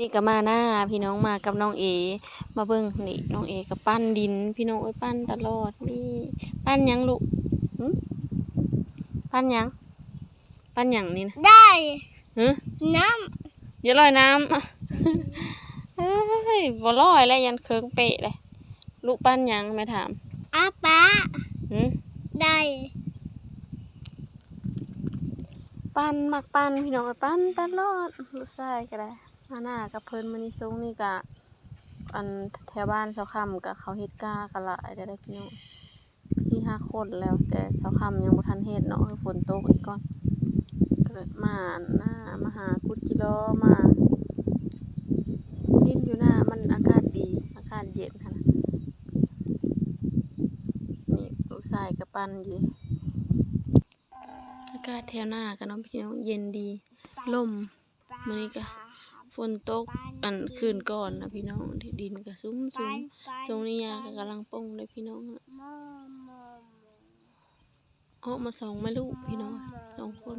นี่ก็มาหน้าพี่น้องมากับน้องเอมาเบิ่งนี่น้องเอกับปั้นดินพี่น้องไว้ปั้นตลอดนี่ปั้นยังลูกปั้นยังปั้นยังนี่นะได้น้อย่าลอยน้ำเฮ้ยบ่ลอยแล้วยันเคิงเปะเลยลูกปั้นยังแม่ถามอาป้าได้ปั้นมักปั้นพี่น้องไว้ปั้นตลอดลูกชายก็ได้มาหน้ากับเพิ่นมื้อนี้ซุงนี่ก็อันแถวบ้านเสาค่ำกับเขาเฮ็ดกากันละได้พี่น้อง4-5 คนแล้วแต่เสาค่ำยังบ่ทันเฮ็ดเนาะฝนตกอีกก่อนก็เลยมาหน้ามาหากุดจิโลมาดินอยู่หน้ามันอากาศดีอากาศเย็นค่ะนี่ลูกชายกับปั้นอยู่อากาศแถวหน้ากันเนาะพี่น้องเย็นดีลมมื้อนี้ก็ฝนตกอันคืนก่อนนะพี่น้องที่ดินก็ซุ้มทรงนี้ยาก็กำลังป่งเลยพี่น้องออกมา2 แม่ลูกพี่น้อง2 คน